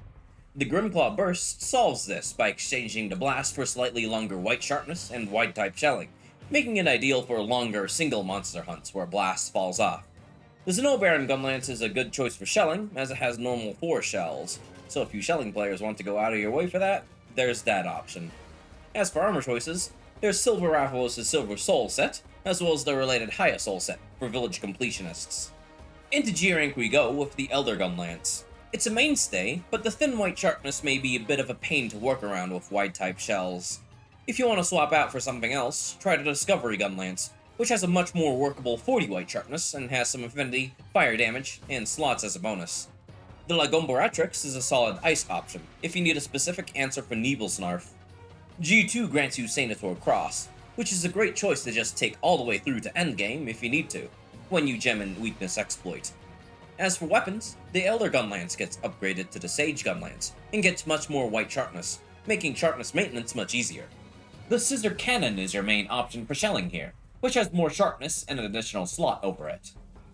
The Grimclaw Burst solves this by exchanging the blast for slightly longer white sharpness and wide type shelling, making it ideal for longer single monster hunts where blast falls off. The Snow Baron Gunlance is a good choice for shelling, as it has normal 4 shells, so if you shelling players want to go out of your way for that, there's that option. As for armor choices, there's Silver Rathalos' Silver Soul set, as well as the related Haya Soul set for village completionists. Into G rank we go with the Elder Gunlance. It's a mainstay, but the thin white sharpness may be a bit of a pain to work around with wide type shells. If you want to swap out for something else, try the Discovery Gunlance, which has a much more workable 40 white sharpness and has some affinity, fire damage, and slots as a bonus. The Lagombaratrix is a solid ice option, if you need a specific answer for Nebelsnarf. G2 grants you Senator Cross, which is a great choice to just take all the way through to endgame if you need to, when you gem in Weakness Exploit. As for weapons, the Elder Gunlance gets upgraded to the Sage Gunlance, and gets much more white sharpness, making sharpness maintenance much easier. The Scissor Cannon is your main option for shelling here, which has more sharpness and an additional slot over it.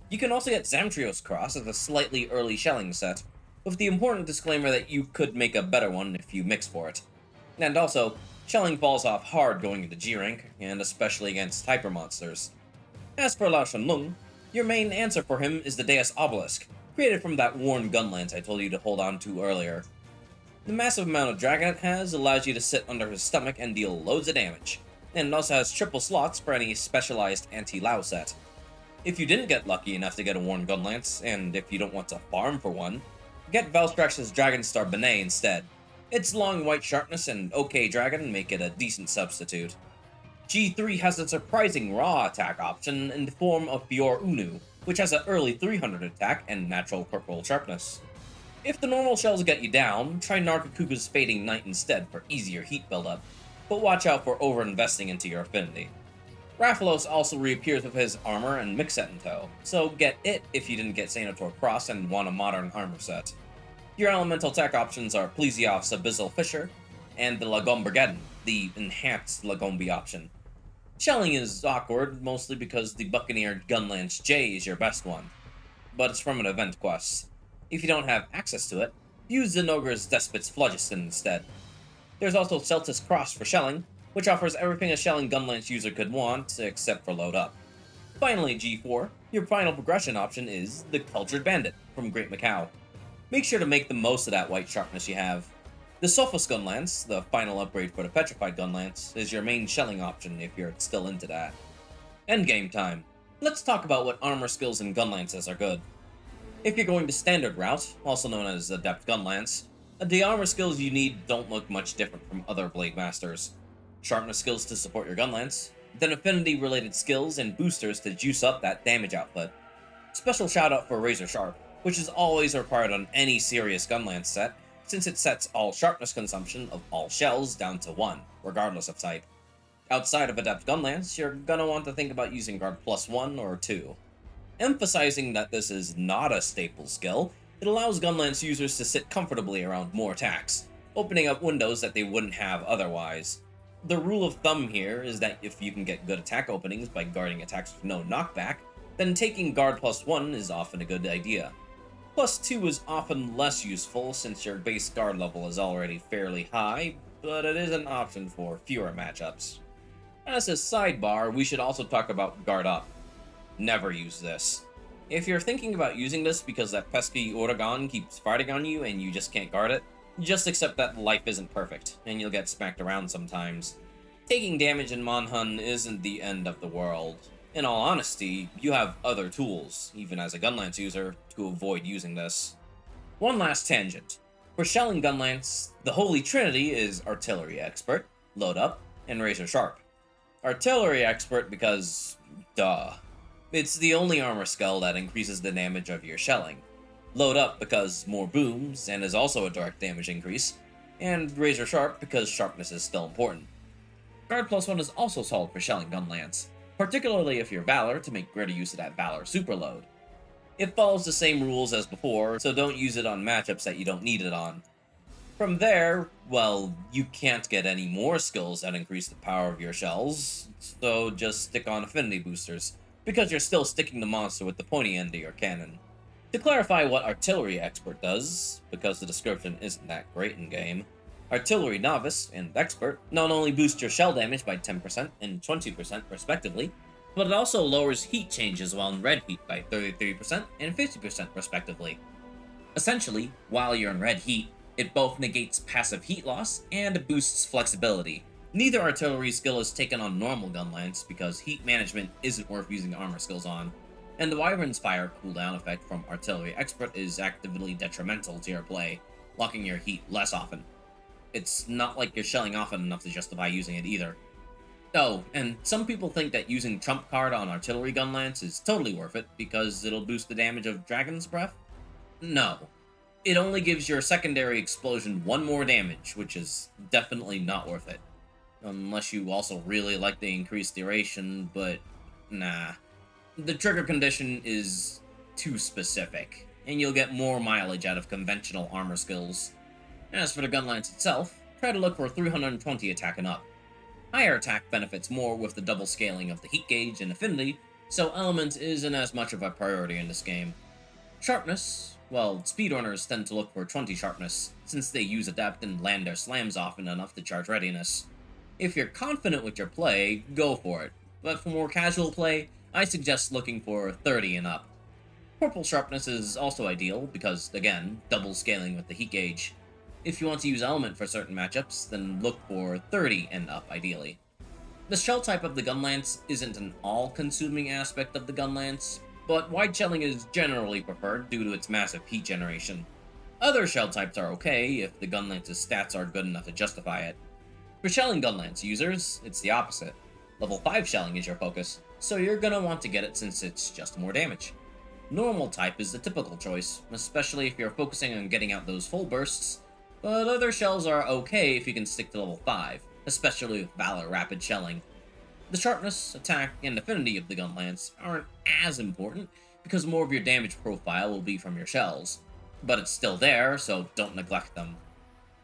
You can also get Zamtrios Cross as a slightly early shelling set, with the important disclaimer that you could make a better one if you mix for it. And also, shelling falls off hard going into G rank, and especially against hyper monsters. As for Lao Shanlung, your main answer for him is the Deus Obelisk, created from that worn gunlance I told you to hold on to earlier. The massive amount of dragon it has allows you to sit under his stomach and deal loads of damage, and it also has triple slots for any specialized anti-Lao set. If you didn't get lucky enough to get a worn gunlance, and if you don't want to farm for one, get Velstrax's Dragonstar Benet instead. Its long white sharpness and OK Dragon make it a decent substitute. G3 has a surprising raw attack option in the form of Fior Unu, which has an early 300 attack and natural purple sharpness. If the normal shells get you down, try Nargacuga's Fading Night instead for easier heat buildup, but watch out for over-investing into your affinity. Rathalos also reappears with his armor and mix-set in tow, so get it if you didn't get Senator Cross and want a modern armor set. Your elemental tech options are Plesioff's Abyssal Fisher, and the Lagombergeddon, the enhanced Lagombi option. Shelling is awkward, mostly because the Buccaneer Gunlance J is your best one, but it's from an event quest. If you don't have access to it, use the Nogre's Despot's Phlogiston instead. There's also Celtis Cross for shelling, which offers everything a shelling Gunlance user could want, except for load up. Finally, G4, your final progression option is the Cultured Bandit from Great Macau. Make sure to make the most of that white sharpness you have. The Sophos Gunlance, the final upgrade for the Petrified Gunlance, is your main shelling option if you're still into that. Endgame time. Let's talk about what armor skills and Gunlances are good. If you're going the standard route, also known as Adept Gunlance, the armor skills you need don't look much different from other Blade Masters. Sharpness skills to support your Gunlance, then affinity-related skills and boosters to juice up that damage output. Special shout out for Razor Sharp, which is always required on any serious Gunlance set, since it sets all sharpness consumption of all shells down to 1, regardless of type. Outside of Adept Gunlance, you're gonna want to think about using guard +1 or 2. Emphasizing that this is not a staple skill, it allows Gunlance users to sit comfortably around more attacks, opening up windows that they wouldn't have otherwise. The rule of thumb here is that if you can get good attack openings by guarding attacks with no knockback, then taking guard +1 is often a good idea. +2 is often less useful since your base guard level is already fairly high, but it is an option for fewer matchups. As a sidebar, we should also talk about guard up. Never use this. If you're thinking about using this because that pesky Uragan keeps farting on you and you just can't guard it, just accept that life isn't perfect, and you'll get smacked around sometimes. Taking damage in Monhun isn't the end of the world. In all honesty, you have other tools, even as a Gunlance user, to avoid using this. One last tangent. For shelling Gunlance, the Holy Trinity is Artillery Expert, Load Up, and Razor Sharp. Artillery Expert because, duh. It's the only armor skill that increases the damage of your shelling. Load Up because more booms, and is also a direct damage increase, and Razor Sharp because sharpness is still important. Guard +1 is also solid for shelling Gunlance, particularly if you're Valor to make greater use of that Valor Superload. It follows the same rules as before, so don't use it on matchups that you don't need it on. From there, well, you can't get any more skills that increase the power of your shells, so just stick on affinity boosters, because you're still sticking the monster with the pointy end of your cannon. To clarify what Artillery Expert does, because the description isn't that great in-game, Artillery Novice and Expert not only boost your shell damage by 10% and 20% respectively, but it also lowers heat changes while in red heat by 33% and 50% respectively. Essentially, while you're in red heat, it both negates passive heat loss and boosts flexibility. Neither artillery skill is taken on normal Gunlance because heat management isn't worth using armor skills on, and the Wyvern's Fire cooldown effect from Artillery Expert is actively detrimental to your play, locking your heat less often. It's not like you're shelling often enough to justify using it either. Oh, and some people think that using Trump Card on Artillery Gunlance is totally worth it because it'll boost the damage of Dragon's Breath? No. It only gives your secondary explosion 1 more damage, which is definitely not worth it. Unless you also really like the increased duration, but nah. The trigger condition is too specific, and you'll get more mileage out of conventional armor skills. As for the Gunlance itself, try to look for 320 attack and up. Higher attack benefits more with the double scaling of the heat gauge and affinity, so element isn't as much of a priority in this game. Sharpness, well, speedrunners tend to look for 20 sharpness, since they use Adept and land their slams often enough to charge readiness. If you're confident with your play, go for it, but for more casual play, I suggest looking for 30 and up. Purple sharpness is also ideal because, again, double scaling with the heat gauge. If you want to use element for certain matchups, then look for 30 and up ideally. The shell type of the Gunlance isn't an all-consuming aspect of the Gunlance, but wide shelling is generally preferred due to its massive heat generation. Other shell types are okay if the Gunlance's stats are good enough to justify it. For shelling Gunlance users, it's the opposite. Level 5 shelling is your focus, so you're gonna want to get it since it's just more damage. Normal type is the typical choice, especially if you're focusing on getting out those full bursts, but other shells are okay if you can stick to level 5, especially with Valor Rapid Shelling. The sharpness, attack, and affinity of the Gunlance aren't as important because more of your damage profile will be from your shells, but it's still there, so don't neglect them.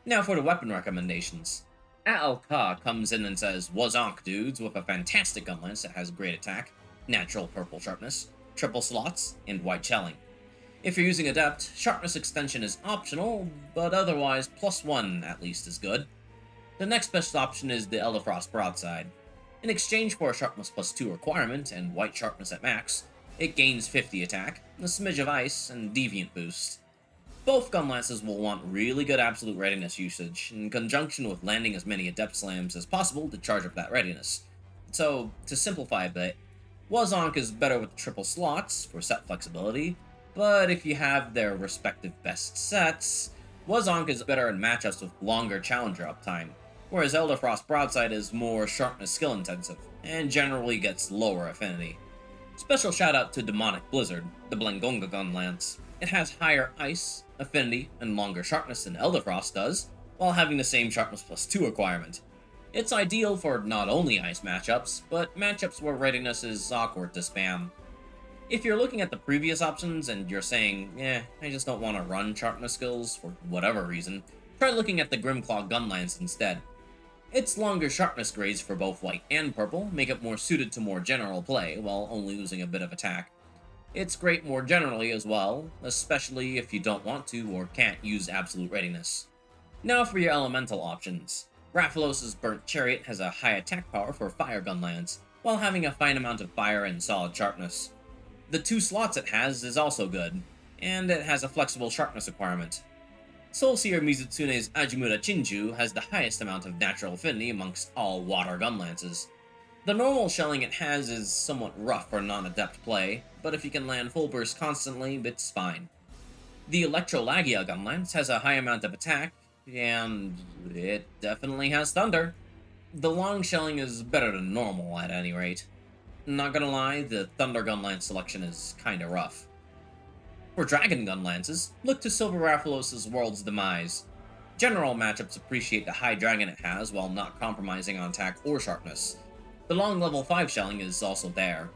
Now for the weapon recommendations. Alchemy comes in and says, "Wazonk dudes," with a fantastic Gunlance that has great attack, natural purple sharpness, triple slots, and wide shelling. If you're using Adept, sharpness extension is optional, but otherwise +1 at least is good. The next best option is the Elderfrost Broadside. In exchange for a sharpness +2 requirement and white sharpness at max, it gains 50 attack, a smidge of ice, and deviant boost. Both Gunlances will want really good absolute readiness usage, in conjunction with landing as many Adept slams as possible to charge up that readiness. So, to simplify a bit, Wazonk is better with triple slots for set flexibility, but if you have their respective best sets, Wazonk is better in matchups with longer challenger uptime, whereas Elderfrost Broadside is more sharpness skill intensive, and generally gets lower affinity. Special shout out to Demonic Blizzard, the Blangonga Gunlance. It has higher ice, affinity, and longer sharpness than Elderfrost does, while having the same sharpness plus 2 requirement. It's ideal for not only ice matchups, but matchups where readiness is awkward to spam. If you're looking at the previous options and you're saying, I just don't want to run sharpness skills for whatever reason, try looking at the Grimclaw Gunlance instead. Its longer sharpness grades for both white and purple make it more suited to more general play, while only losing a bit of attack. It's great more generally as well, especially if you don't want to or can't use absolute readiness. Now for your elemental options. Rathalos' Burnt Chariot has a high attack power for Fire Gunlance, while having a fine amount of fire and solid sharpness. The 2 slots it has is also good, and it has a flexible sharpness requirement. Soulseer Mizutsune's Ajimura Chinju has the highest amount of natural affinity amongst all water gunlances. The normal shelling it has is somewhat rough for non-adept play, but if you can land full burst constantly, it's fine. The Electrolagia Gunlance has a high amount of attack, and it definitely has thunder. The long shelling is better than normal at any rate. Not gonna lie, the Thunder Gunlance selection is kinda rough. For Dragon Gunlances, look to Silver Rathalos' World's Demise. General matchups appreciate the high dragon it has while not compromising on attack or sharpness. The long level 5 shelling is also there.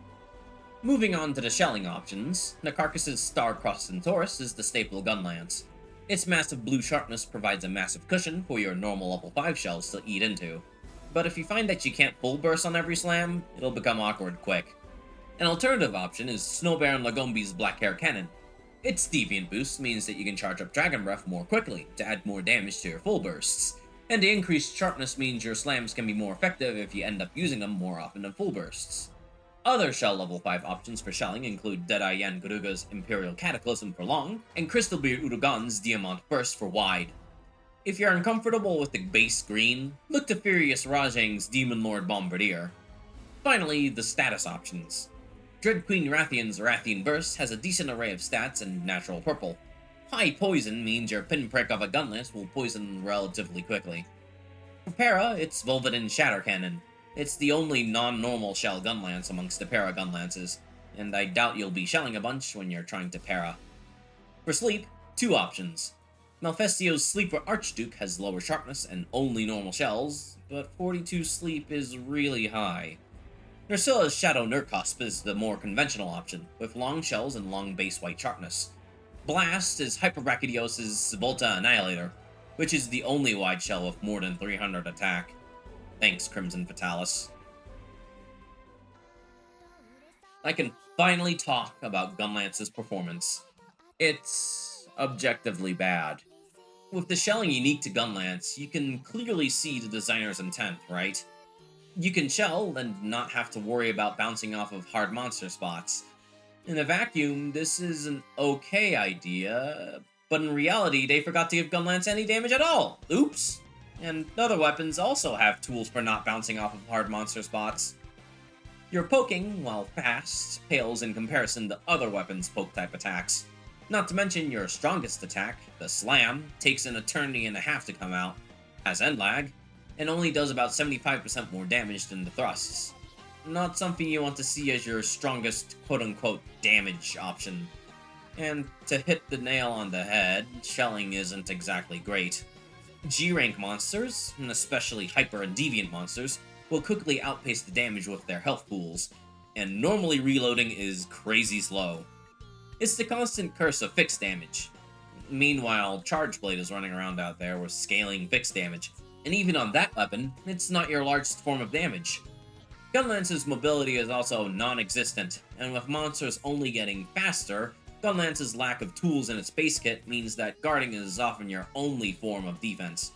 Moving on to the shelling options, Nakarkis' Star-Crossed Centaurus is the staple Gunlance. Its massive blue sharpness provides a massive cushion for your normal level 5 shells to eat into. But if you find that you can't full burst on every slam, it'll become awkward quick. An alternative option is Snow Baron Lagombi's Black Hair Cannon. Its Deviant boost means that you can charge up Dragon Breath more quickly to add more damage to your full bursts, and the increased sharpness means your slams can be more effective if you end up using them more often than full bursts. Other shell level 5 options for shelling include Deadeye Yan Garuga's Imperial Cataclysm for long, and Crystalbeard Urugan's Diamant Burst for wide. If you're uncomfortable with the base green, look to Furious Rajang's Demon Lord Bombardier. Finally, the status options. Dread Queen Rathian's Rathian Burst has a decent array of stats in natural purple. High poison means your pinprick of a gunlance will poison relatively quickly. For Para, it's Volvidin Shatter Cannon. It's the only non-normal shell gunlance amongst the para gunlances, and I doubt you'll be shelling a bunch when you're trying to para. For sleep, 2 options. Malfestio's Sleeper Archduke has lower sharpness and only normal shells, but 42 sleep is really high. Nersilla's Shadow Nurcusp is the more conventional option, with long shells and long base white sharpness. Blast is Hyperbrachiodios' Volta Annihilator, which is the only wide shell with more than 300 attack. Thanks, Crimson Fatalis. I can finally talk about Gunlance's performance. It's objectively bad. With the shelling unique to Gunlance, you can clearly see the designer's intent, right? You can shell and not have to worry about bouncing off of hard monster spots. In a vacuum, this is an okay idea, but in reality, they forgot to give Gunlance any damage at all. Oops! And other weapons also have tools for not bouncing off of hard monster spots. Your poking, while fast, pales in comparison to other weapons' poke-type attacks. Not to mention your strongest attack, the Slam, takes an eternity and a half to come out, has end lag, and only does about 75% more damage than the thrusts. Not something you want to see as your strongest quote-unquote damage option. And to hit the nail on the head, shelling isn't exactly great. G-rank monsters, and especially Hyper and Deviant monsters, will quickly outpace the damage with their health pools, and normally reloading is crazy slow. It's the constant curse of fixed damage. Meanwhile, Charge Blade is running around out there with scaling fixed damage, and even on that weapon, it's not your largest form of damage. Gunlance's mobility is also non-existent, and with monsters only getting faster, Gunlance's lack of tools in its base kit means that guarding is often your only form of defense.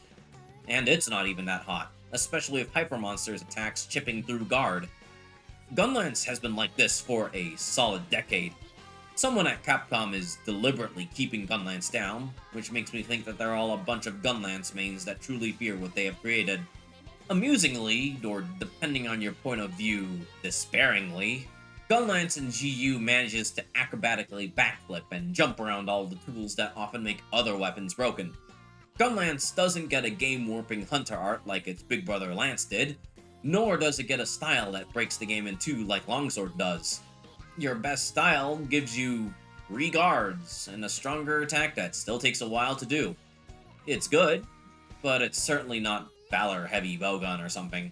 And it's not even that hot, especially if Hyper Monsters attacks chipping through guard. Gunlance has been like this for a solid decade. Someone at Capcom is deliberately keeping Gunlance down, which makes me think that they're all a bunch of Gunlance mains that truly fear what they have created. Amusingly, or depending on your point of view, despairingly, Gunlance in GU manages to acrobatically backflip and jump around all the tools that often make other weapons broken. Gunlance doesn't get a game-warping hunter art like its big brother Lance did, nor does it get a style that breaks the game in two like Longsword does. Your best style gives you 3 guards and a stronger attack that still takes a while to do. It's good, but it's certainly not Valor heavy bowgun or something.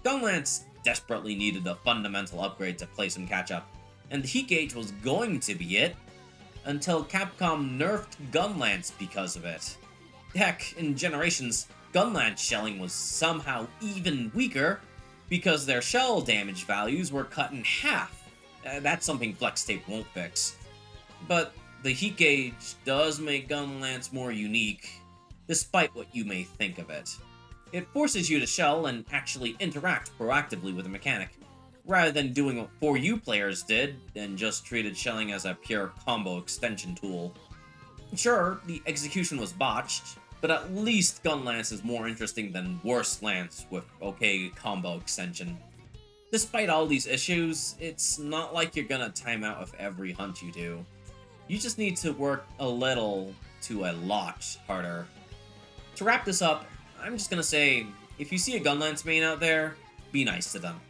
Gunlance desperately needed a fundamental upgrade to play some catch up, and the heat gauge was going to be it until Capcom nerfed Gunlance because of it. Heck, in Generations, Gunlance shelling was somehow even weaker because their shell damage values were cut in half. That's something Flex Tape won't fix. But the heat gauge does make Gunlance more unique, despite what you may think of it. It forces you to shell and actually interact proactively with the mechanic, rather than doing what 4U players did and just treated shelling as a pure combo extension tool. Sure, the execution was botched, but at least Gunlance is more interesting than Worst Lance with okay combo extension. Despite all these issues, it's not like you're gonna time out with every hunt you do. You just need to work a little to a lot harder. To wrap this up, I'm just gonna say, if you see a Gunlance main out there, be nice to them.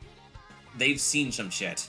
They've seen some shit.